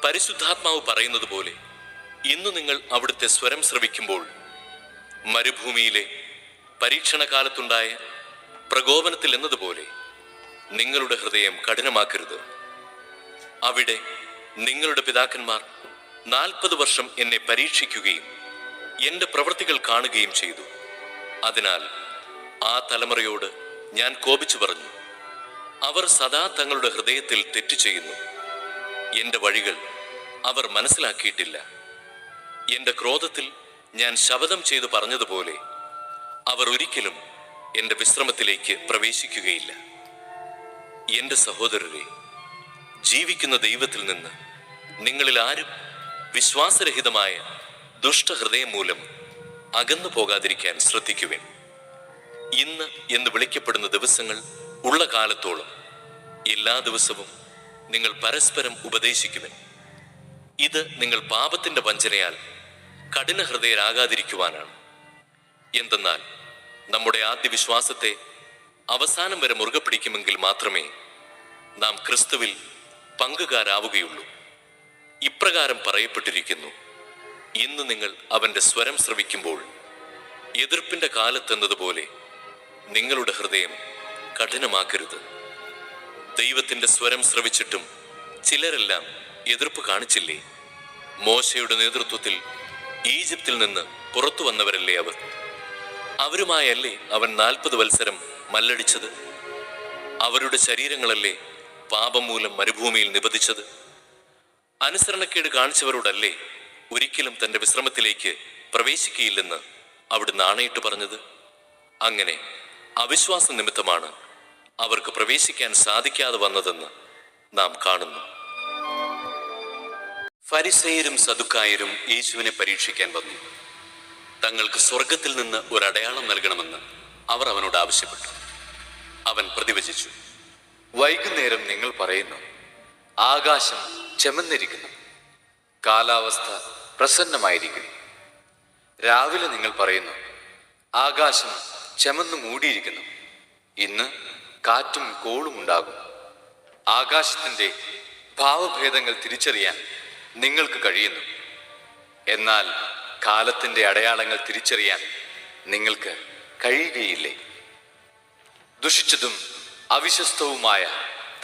പരിശുദ്ധാത്മാവ് പറയുന്നത് പോലെ ഇന്നു നിങ്ങൾ അവിടുത്തെ സ്വരം ശ്രവിക്കുമ്പോൾ മരുഭൂമിയിലെ പരീക്ഷണകാലത്തുണ്ടായ പ്രകോപനത്തിൽ എന്നതുപോലെ നിങ്ങളുടെ ഹൃദയം കഠിനമാക്കരുത്. അവിടെ നിങ്ങളുടെ പിതാക്കന്മാർ 40 വർഷം എന്നെ പരീക്ഷിക്കുകയും എൻ്റെ പ്രവൃത്തികൾ കാണുകയും ചെയ്തു. അതിനാൽ ആ തലമുറയോട് ഞാൻ കോപിച്ചു പറഞ്ഞു, അവർ സദാ തങ്ങളുടെ ഹൃദയത്തിൽ തെറ്റു ചെയ്യുന്നു. എൻ്റെ വഴികൾ അവർ മനസ്സിലാക്കിയിട്ടില്ല. എൻ്റെ ക്രോധത്തിൽ ഞാൻ ശപഥം ചെയ്തു പറഞ്ഞതുപോലെ അവർ ഒരിക്കലും എൻ്റെ വിശ്രമത്തിലേക്ക് പ്രവേശിക്കുകയില്ല. എൻ്റെ സഹോദരരെ, ജീവിക്കുന്ന ദൈവത്തിൽ നിന്ന് നിങ്ങളിൽ ആരും വിശ്വാസരഹിതമായ ദുഷ്ടഹൃദയം മൂലം അകന്നു പോകാതിരിക്കാൻ ശ്രദ്ധിക്കുവിൻ. ഇന്ന് എന്ന് വിളിക്കപ്പെടുന്ന ദിവസങ്ങൾ ഉള്ള കാലത്തോളം എല്ലാ ദിവസവും നിങ്ങൾ പരസ്പരം ഉപദേശിക്കുവിൻ. ഇത് നിങ്ങൾ പാപത്തിന്റെ വഞ്ചനയാൽ കഠിന ഹൃദയരാകാതിരിക്കുവാനാണ്. എന്തെന്നാൽ നമ്മുടെ ആദ്യ വിശ്വാസത്തെ അവസാനം വരെ മുറുകെ പിടിക്കുമെങ്കിൽ മാത്രമേ നാം ക്രിസ്തുവിൽ പങ്കുകാരാവുകയുള്ളൂ. ഇപ്രകാരം പറയപ്പെട്ടിരിക്കുന്നു, ഇന്ന് നിങ്ങൾ അവന്റെ സ്വരം ശ്രവിക്കുമ്പോൾ എതിർപ്പിന്റെ കാലത്തെന്നതുപോലെ നിങ്ങളുടെ ഹൃദയം കഠിനമാക്കരുത്. ദൈവത്തിന്റെ സ്വരം ശ്രവിച്ചിട്ടും ചിലരെല്ലാം എതിർപ്പ് കാണിച്ചില്ലേ? മോശയുടെ നേതൃത്വത്തിൽ ഈജിപ്തിൽ നിന്ന് പുറത്തു വന്നവരല്ലേ അവർ? അവരുമായല്ലേ അവൻ 40 വത്സരം മല്ലടിച്ചത്? അവരുടെ ശരീരങ്ങളല്ലേ പാപം മൂലം മരുഭൂമിയിൽ നിബദിച്ചത്? അനുസരണക്കേട് കാണിച്ചവരോടല്ലേ ഒരിക്കലും തന്റെ വിശ്രമത്തിലേക്ക് പ്രവേശിക്കുകയില്ലെന്ന് അവിടുന്ന് ആണയിട്ട് പറഞ്ഞത്? അങ്ങനെ അവിശ്വാസ നിമിത്തമാണ് അവർക്ക് പ്രവേശിക്കാൻ സാധിക്കാതെ വന്നതെന്ന് നാം കാണുന്നു. ഫരിസേയരും സദുക്കായരും യേശുവിനെ പരീക്ഷിക്കാൻ വന്നു. തങ്ങൾക്ക് സ്വർഗത്തിൽ നിന്ന് ഒരു അടയാളം നൽകണമെന്ന് അവർ അവനോട് ആവശ്യപ്പെട്ടു. അവൻ പ്രതിവചിച്ചു, വൈകുന്നേരം നിങ്ങൾ പറയുന്നു, ആകാശം ചെമന്നിരിക്കുന്നു, കാലാവസ്ഥ പ്രസന്നമായിരിക്കുന്നു. രാവിലെ നിങ്ങൾ പറയുന്നു, ആകാശം ചെമന്നു മൂടിയിരിക്കുന്നു, ഇന്ന് കാറ്റും കോളും ഉണ്ടാകും. ആകാശത്തിൻ്റെ ഭാവഭേദങ്ങൾ തിരിച്ചറിയാൻ നിങ്ങൾക്ക് കഴിയുന്നു. എന്നാൽ കാലത്തിൻ്റെ അടയാളങ്ങൾ തിരിച്ചറിയാൻ നിങ്ങൾക്ക് കഴിയുകയില്ലേ? ദുഷിച്ചതും അവിശ്വസ്തവുമായ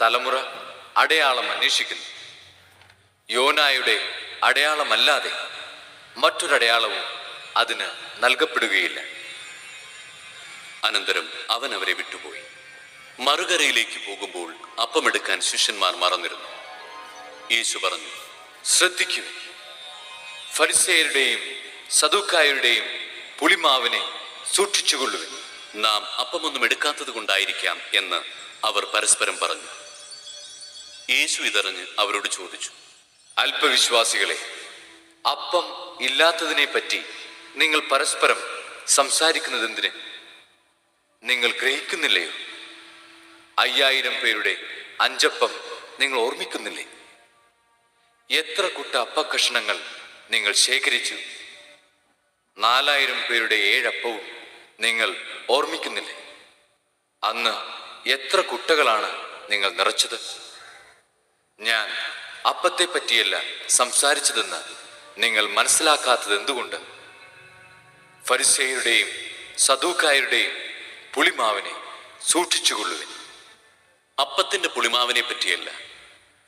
തലമുറ അടയാളം അന്വേഷിക്കുന്നു. യോനായുടെ അടയാളമല്ലാതെ മറ്റൊരടയാളവും അതിന് നൽകപ്പെടുകയില്ല. അനന്തരം അവൻ അവരെ വിട്ടുപോയി. മറുകരയിലേക്ക് പോകുമ്പോൾ അപ്പമെടുക്കാൻ ശിഷ്യന്മാർ മറന്നിരുന്നു. യേശു പറഞ്ഞു, ശ്രദ്ധിക്കൂ, ഫരിസേയരുടെയും സദുക്കായരുടെയും പുളിമാവിനെ സൂക്ഷിച്ചുകൊള്ളുവിൻ. നാം അപ്പമൊന്നും എടുക്കാത്തത് കൊണ്ടായിരിക്കാം എന്ന് അവർ പരസ്പരം പറഞ്ഞു. യേശു ഇതറിഞ്ഞ് അവരോട് ചോദിച്ചു, അല്പവിശ്വാസികളെ, അപ്പം ഇല്ലാത്തതിനെ പറ്റി നിങ്ങൾ പരസ്പരം സംസാരിക്കുന്നതെന്തിന്? നിങ്ങൾ ഗ്രഹിക്കുന്നില്ലയോ? 5000 പേരുടെ 5 അപ്പം നിങ്ങൾ ഓർമ്മിക്കുന്നില്ലേ? എത്ര കുട്ട അപ്പക്കഷണങ്ങൾ നിങ്ങൾ ശേഖരിച്ചു? 4000 പേരുടെ 7 അപ്പവും നിങ്ങൾ ഓർമ്മിക്കുന്നില്ലേ? അന്ന് എത്ര കുട്ടകളാണ് നിങ്ങൾ നിറച്ചത്? ഞാൻ അപ്പത്തെ പറ്റിയല്ല സംസാരിച്ചതെന്ന് നിങ്ങൾ മനസ്സിലാക്കാത്തത് എന്തുകൊണ്ട്? ഫരിസേയരുടെയും സദൂക്കായരുടെയും പുളിമാവിനെ സൂക്ഷിച്ചുകൊള്ളുവിൻ. അപ്പത്തിന്റെ പുളിമാവിനെ പറ്റിയല്ല,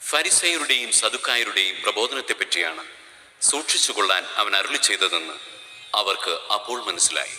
ഫരിസേയരുടെയും സദുക്കായരുടെയും പ്രബോധനത്തെ പറ്റിയാണ് സൂക്ഷിച്ചുകൊള്ളാൻ അവൻ അരുളി ചെയ്തതെന്ന് അവർക്ക് അപ്പോൾ മനസ്സിലായി.